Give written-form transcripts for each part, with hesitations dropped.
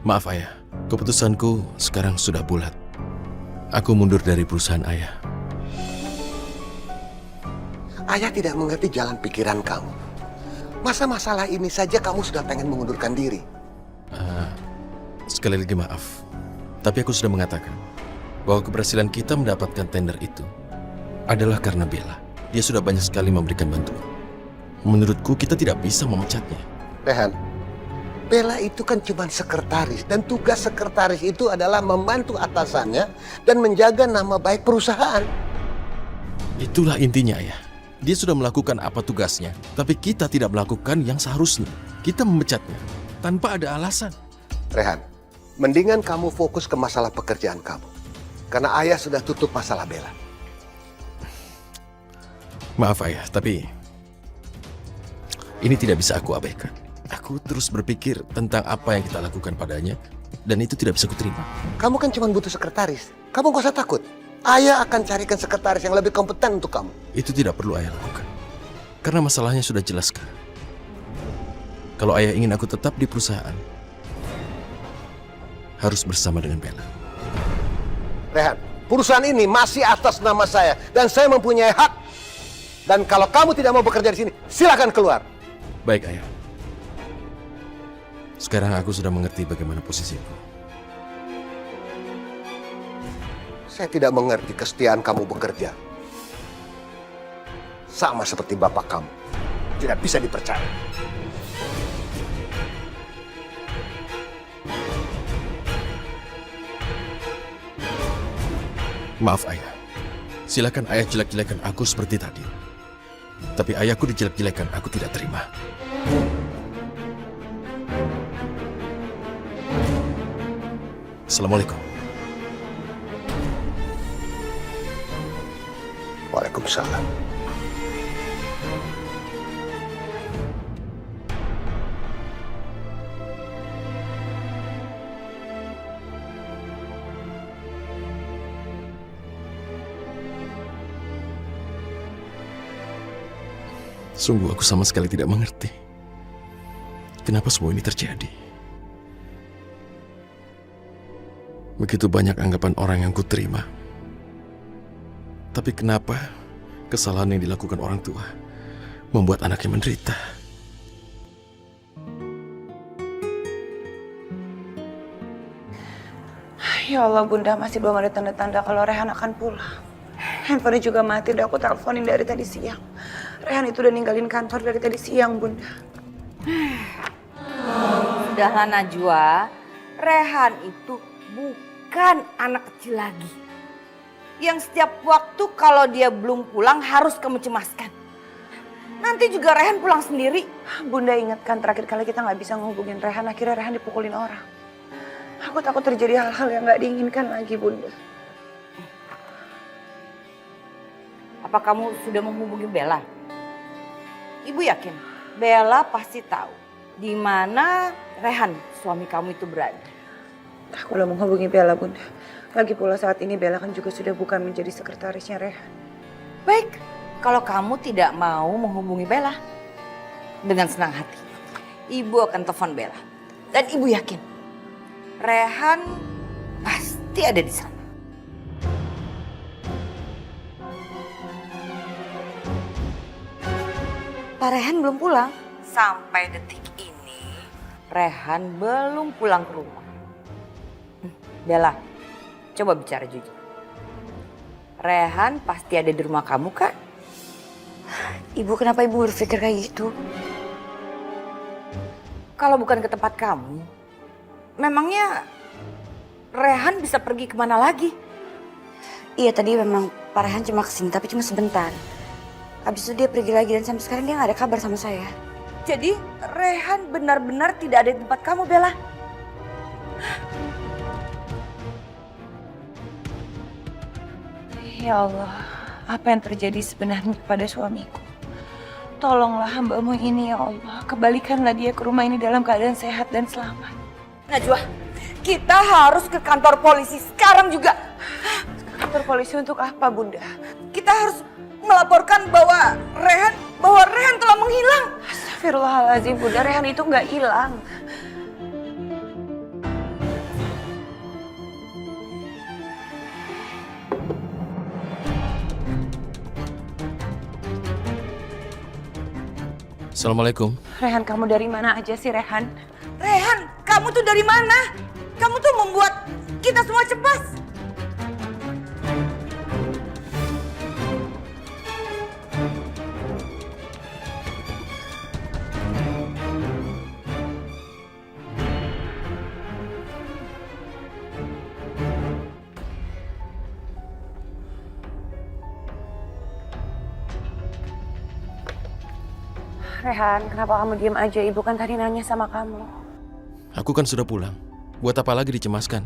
Maaf ayah, keputusanku sekarang sudah bulat. Aku mundur dari perusahaan ayah. Ayah tidak mengerti jalan pikiran kamu. Masa masalah ini saja kamu sudah pengen mengundurkan diri. Sekali lagi maaf, tapi aku sudah mengatakan bahwa keberhasilan kita mendapatkan tender itu adalah karena Bella. Dia sudah banyak sekali memberikan bantuan. Menurutku kita tidak bisa memecatnya. Rehan, Bella itu kan cuma sekretaris. Dan tugas sekretaris itu adalah membantu atasannya dan menjaga nama baik perusahaan. Itulah intinya ayah. Dia sudah melakukan apa tugasnya, tapi kita tidak melakukan yang seharusnya. Kita memecatnya tanpa ada alasan. Rehan, mendingan kamu fokus ke masalah pekerjaan kamu. Karena ayah sudah tutup masalah Bella. Maaf ayah, tapi ini tidak bisa aku abaikan. Aku terus berpikir tentang apa yang kita lakukan padanya, dan itu tidak bisa kuterima. Kamu kan cuma butuh sekretaris. Kamu gak usah takut. Ayah akan carikan sekretaris yang lebih kompeten untuk kamu. Itu tidak perlu ayah lakukan. Karena masalahnya sudah jelas sekarang. Kalau ayah ingin aku tetap di perusahaan, harus bersama dengan Bella. Rehan, perusahaan ini masih atas nama saya. Dan saya mempunyai hak. Dan kalau kamu tidak mau bekerja di sini, silakan keluar. Baik ayah. Sekarang aku sudah mengerti bagaimana posisiku. Saya tidak mengerti kesetiaan kamu bekerja. Sama seperti bapak kamu. Tidak bisa dipercaya. Maaf ayah. Silakan ayah jelek-jelekan aku seperti tadi. Tapi ayahku dijelek-jelekan, aku tidak terima. Assalamualaikum. Waalaikumsalam. Sungguh aku sama sekali tidak mengerti kenapa semua ini terjadi. Begitu banyak anggapan orang yang kuterima. Tapi kenapa kesalahan yang dilakukan orang tua membuat anaknya menderita? Ya Allah Bunda, masih belum ada tanda-tanda kalau Rehan akan pulang. Handphonenya juga mati, udah aku teleponin dari tadi siang. Rehan itu udah ninggalin kantor dari tadi siang, Bunda. Sudahlah Najwa, Rehan itu bukan anak kecil lagi. Yang setiap waktu kalau dia belum pulang harus kamu cemaskan. Nanti juga Rehan pulang sendiri. Bunda ingatkan terakhir kali kita nggak bisa ngehubungin Rehan, akhirnya Rehan dipukulin orang. Aku takut terjadi hal-hal yang nggak diinginkan lagi, Bunda. Apa kamu sudah menghubungi Bella? Ibu yakin Bella pasti tahu di mana Rehan suami kamu itu berada. Aku belum menghubungi Bella, Bunda. Lagi pula saat ini Bella kan juga sudah bukan menjadi sekretarisnya Rehan. Baik, kalau kamu tidak mau menghubungi Bella, dengan senang hati, Ibu akan telepon Bella. Dan Ibu yakin, Rehan pasti ada di sana. Pak Rehan belum pulang. Sampai detik ini, Rehan belum pulang ke rumah. Bella, coba bicara jujur. Rehan pasti ada di rumah kamu kan? Ibu, kenapa Ibu berpikir kayak gitu? Kalau bukan ke tempat kamu, memangnya Rehan bisa pergi kemana lagi? Iya, tadi memang Pak Rehan cuma kesini, tapi cuma sebentar. Habis itu dia pergi lagi dan sampai sekarang dia nggak ada kabar sama saya. Jadi Rehan benar-benar tidak ada di tempat kamu, Bella? Ya Allah, apa yang terjadi sebenarnya kepada suamiku? Tolonglah hamba-Mu ini ya Allah, kembalikanlah dia ke rumah ini dalam keadaan sehat dan selamat. Najwa, kita harus ke kantor polisi sekarang juga. Kantor polisi untuk apa, Bunda? Kita harus melaporkan bahwa Rehan telah menghilang. Astagfirullahaladzim, Bunda, Rehan itu nggak hilang. Assalamualaikum. Rehan, kamu dari mana aja sih, Rehan? Rehan, kamu tuh dari mana? Kamu tuh membuat kita semua cemas. Rehan, kenapa kamu diem aja? Ibu kan tadi nanya sama kamu. Aku kan sudah pulang. Buat apa lagi dicemaskan?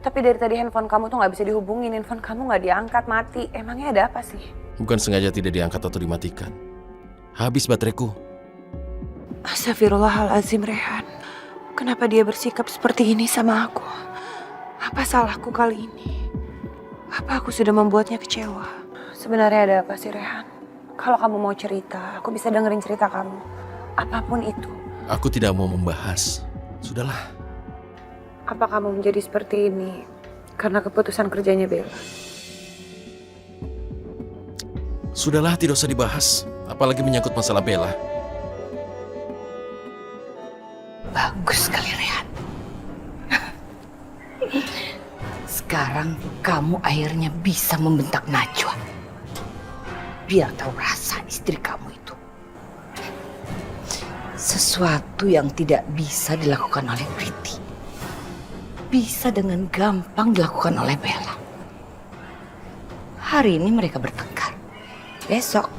Tapi dari tadi handphone kamu tuh nggak bisa dihubungin, handphone kamu nggak diangkat, mati. Emangnya ada apa sih? Bukan sengaja tidak diangkat atau dimatikan. Habis bateraiku. Astagfirullahaladzim, Rehan. Kenapa dia bersikap seperti ini sama aku? Apa salahku kali ini? Apa aku sudah membuatnya kecewa? Sebenarnya ada apa sih, Rehan? Kalau kamu mau cerita, aku bisa dengerin cerita kamu. Apapun itu. Aku tidak mau membahas. Sudahlah. Apa kamu menjadi seperti ini karena keputusan kerjanya Bella? Sudahlah, tidak usah dibahas. Apalagi menyangkut masalah Bella. Bagus sekali, Rehan. Sekarang kamu akhirnya bisa membentak Najwa. Biar tahu rasa istri kamu itu. Sesuatu yang tidak bisa dilakukan oleh Priti, bisa dengan gampang dilakukan oleh Bella. Hari ini mereka bertengkar. Besok,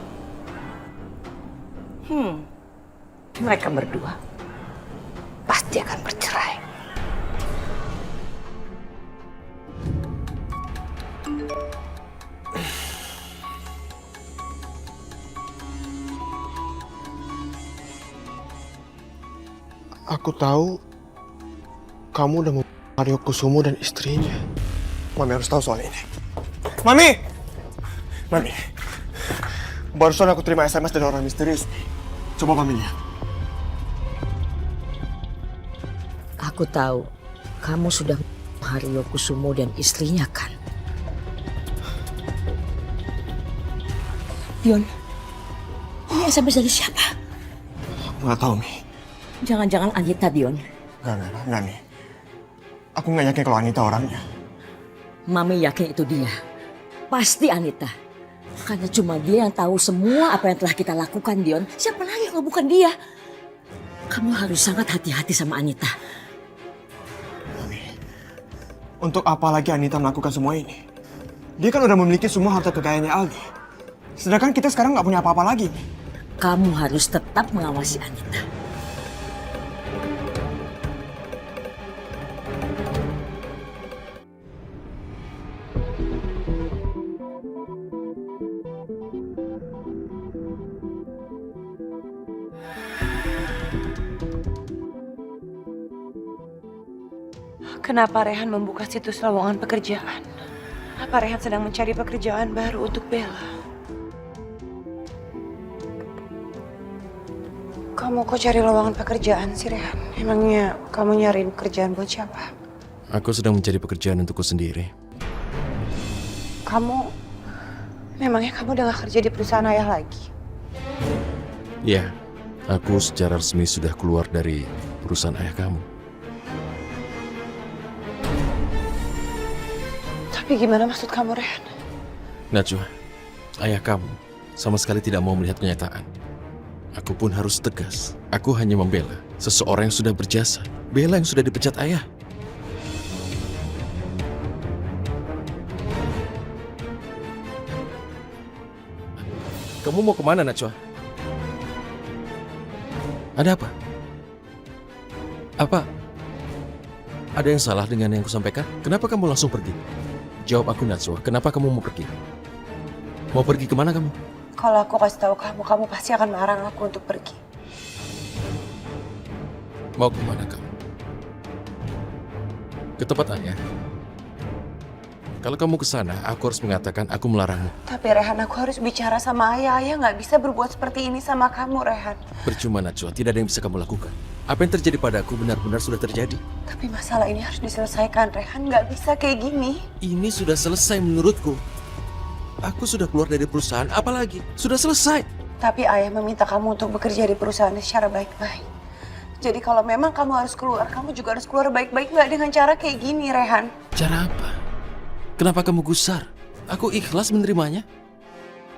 mereka berdua pasti akan bercerai. Aku tahu kamu udah Mario Kusumo dan istrinya. Mami harus tahu soal ini. Mami! Mami. Barusan aku terima SMS dari orang misterius. Coba Mami lihat. Aku tahu kamu sudah Mario Kusumo dan istrinya kan? Dion, ini SMS dari siapa? Aku nggak tahu, Mi. Jangan-jangan Anita, Dion. Nggak, Mi. Aku nggak yakin kalau Anita orangnya. Mami yakin itu dia. Pasti Anita. Karena cuma dia yang tahu semua apa yang telah kita lakukan, Dion. Siapa lagi kalau bukan dia? Kamu harus sangat hati-hati sama Anita. Mami, untuk apa lagi Anita melakukan semua ini? Dia kan udah memiliki semua harta kekayaannya Aldi. Sedangkan kita sekarang nggak punya apa-apa lagi. Kamu harus tetap mengawasi Anita. Kenapa Rehan membuka situs lowongan pekerjaan? Apa Rehan sedang mencari pekerjaan baru untuk Bella? Kamu kok cari lowongan pekerjaan sih, Rehan? Emangnya kamu nyariin pekerjaan buat siapa? Aku sedang mencari pekerjaan untukku sendiri. Memangnya kamu udah gak kerja di perusahaan ayah lagi? Ya, aku secara resmi sudah keluar dari perusahaan ayah kamu. Tapi gimana maksud kamu, Rehan? Najwa, ayah kamu sama sekali tidak mau melihat kenyataan. Aku pun harus tegas. Aku hanya membela seseorang yang sudah berjasa. Bella yang sudah dipecat ayah. Kamu mau kemana, Najwa? Ada apa? Apa? Ada yang salah dengan yang kusampaikan? Kenapa kamu langsung pergi? Jawab aku, Najwa. Kenapa kamu mau pergi? Mau pergi kemana kamu? Kalau aku kasih tahu kamu, kamu pasti akan melarang aku untuk pergi. Mau kemana kamu? Ke tempat ayah. Kalau kamu ke sana, aku harus mengatakan aku melarangmu. Tapi Rehan, aku harus bicara sama ayah. Ayah nggak bisa berbuat seperti ini sama kamu, Rehan. Percuma, Najwa. Tidak ada yang bisa kamu lakukan. Apa yang terjadi padaku benar-benar sudah terjadi. Tapi masalah ini harus diselesaikan, Rehan. Nggak bisa kayak gini. Ini sudah selesai menurutku. Aku sudah keluar dari perusahaan, apalagi? Sudah selesai. Tapi ayah meminta kamu untuk bekerja di perusahaan secara baik-baik. Jadi kalau memang kamu harus keluar, kamu juga harus keluar baik-baik, nggak dengan cara kayak gini, Rehan. Cara apa? Kenapa kamu gusar? Aku ikhlas menerimanya.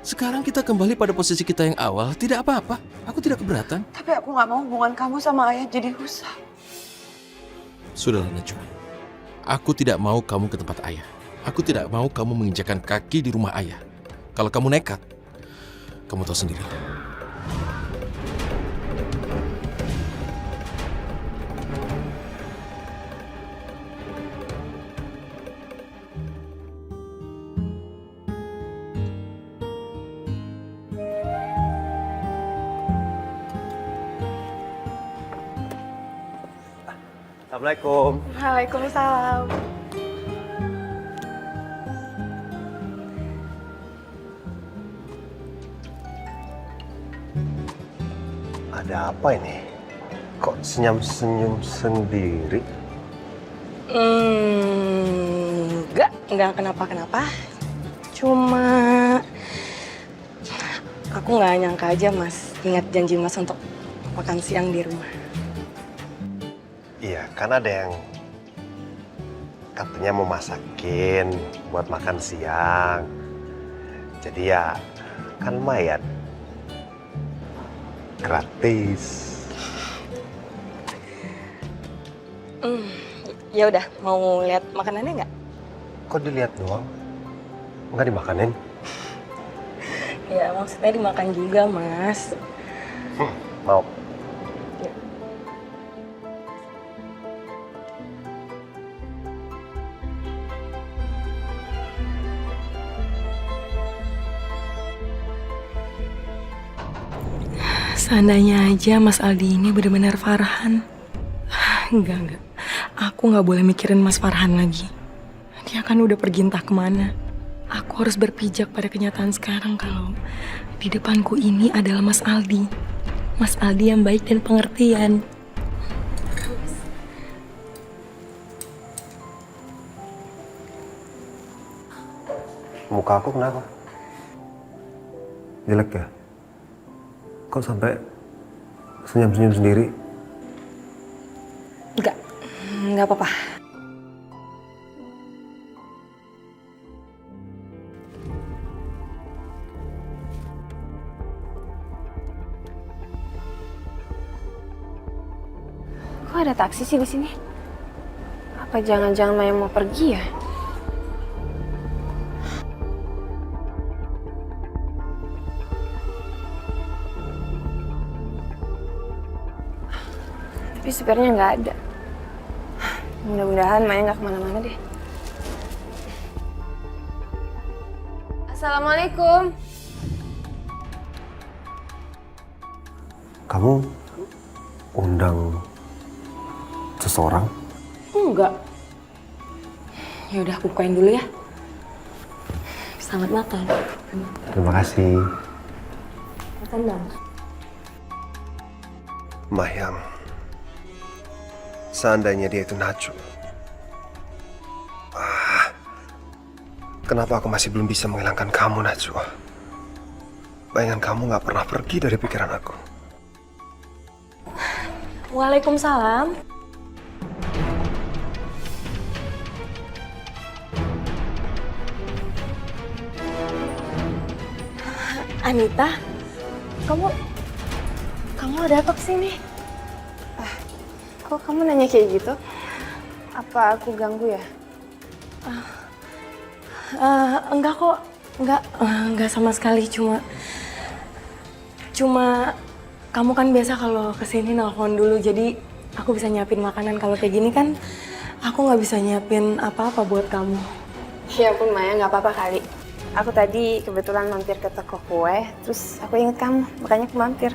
Sekarang kita kembali pada posisi kita yang awal, tidak apa-apa. Aku tidak keberatan. Tapi aku nggak mau hubungan kamu sama ayah jadi rusak. Sudahlah Najwa. Aku tidak mau kamu ke tempat ayah. Aku tidak mau kamu menginjakan kaki di rumah ayah. Kalau kamu nekat, kamu tahu sendiri. Assalamualaikum. Waalaikumsalam. Ada apa ini? Kok senyum-senyum sendiri? Enggak kenapa-kenapa. Cuma aku nggak nyangka aja Mas ingat janji Mas untuk makan siang di rumah. Iya, kan ada yang katanya mau masakin buat makan siang. Jadi ya kan lumayan. Gratis. Ya udah, mau lihat makanannya nggak? Kok dilihat doang? Nggak dimakanin? Ya maksudnya dimakan juga Mas. Mau. Seandainya aja Mas Aldi ini benar-benar Farhan. Enggak. Aku nggak boleh mikirin Mas Farhan lagi. Dia kan udah pergi entah kemana. Aku harus berpijak pada kenyataan sekarang kalau di depanku ini adalah Mas Aldi. Mas Aldi yang baik dan pengertian. Muka aku kenapa? Jelek ya? Kok sampai senyum-senyum sendiri? Enggak apa-apa. Kok ada taksi sih di sini? Apa jangan-jangan Maya mau pergi ya? Tapi supirnya nggak ada. Mudah-mudahan Maya nggak kemana-mana deh. Assalamualaikum. Kamu undang seseorang? Enggak. Ya udah aku bukain dulu ya. Selamat makan. Terima kasih. Makan dong. Mayang, seandainya dia itu Najwa. Kenapa aku masih belum bisa menghilangkan kamu, Najwa? Bayangan kamu gak pernah pergi dari pikiran aku. Waalaikumsalam. Anita, kamu ada apa kesini? Kok kamu nanya kayak gitu? Apa aku ganggu ya? Enggak kok, enggak sama sekali, cuma kamu kan biasa kalau kesini nelfon dulu, jadi aku bisa nyiapin makanan. Kalau kayak gini kan aku nggak bisa nyiapin apa-apa buat kamu. Ya ampun Maya, nggak apa-apa kali. Aku tadi kebetulan mampir ke toko kue, terus aku inget kamu, makanya aku mampir.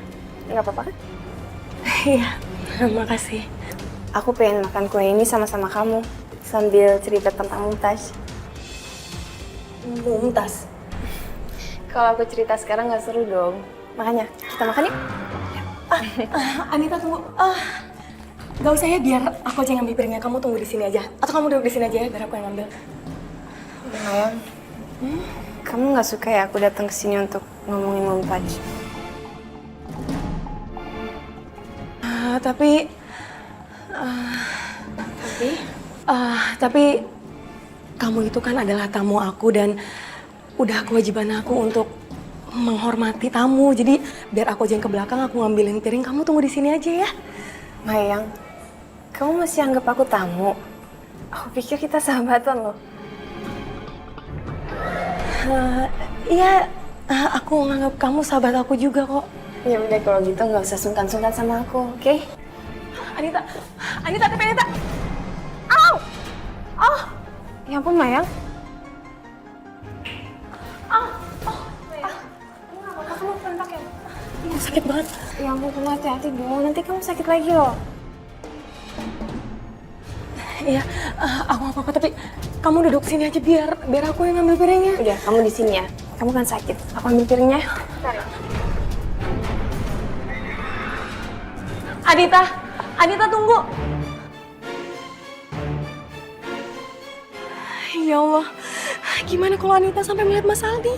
Nggak apa-apa kan? Iya, makasih. Aku pengen makan kue ini sama-sama kamu, sambil cerita tentang Mumtaz. Mumtaz? Kalau aku cerita sekarang nggak seru dong. Makanya, kita makan yuk. Anita tunggu. Gak usah ya, biar aku aja yang ngambil piringnya. Kamu tunggu di sini aja. Atau kamu duduk di sini aja ya, biar aku yang ngambil. Sayang, kamu nggak suka ya aku datang ke sini untuk ngomongin Mumtaz? tapi kamu itu kan adalah tamu aku dan udah kewajiban aku untuk menghormati tamu. Jadi biar aku aja yang ke belakang, aku ngambilin piring, kamu tunggu di sini aja ya. Mayang, kamu masih anggap aku tamu? Aku pikir kita sahabatan loh. Iya, aku nganggap kamu sahabat aku juga kok. Ya udah kalau gitu nggak usah sungkan-sungkan sama aku, oke? Anita, tapi Anita. Ya ampun Mayang. Kamu bentak ya? Ih, sakit banget. Ya ampun, kamu hati-hati dong. Nanti kamu sakit lagi loh. Iya, aku nggak apa-apa, tapi kamu duduk sini aja biar aku yang ngambil piringnya. Udah, kamu di sini ya. Kamu kan sakit. Aku ambil piringnya. Anita tunggu. Ya Allah, gimana kalau Anita sampai melihat Mas Aldi?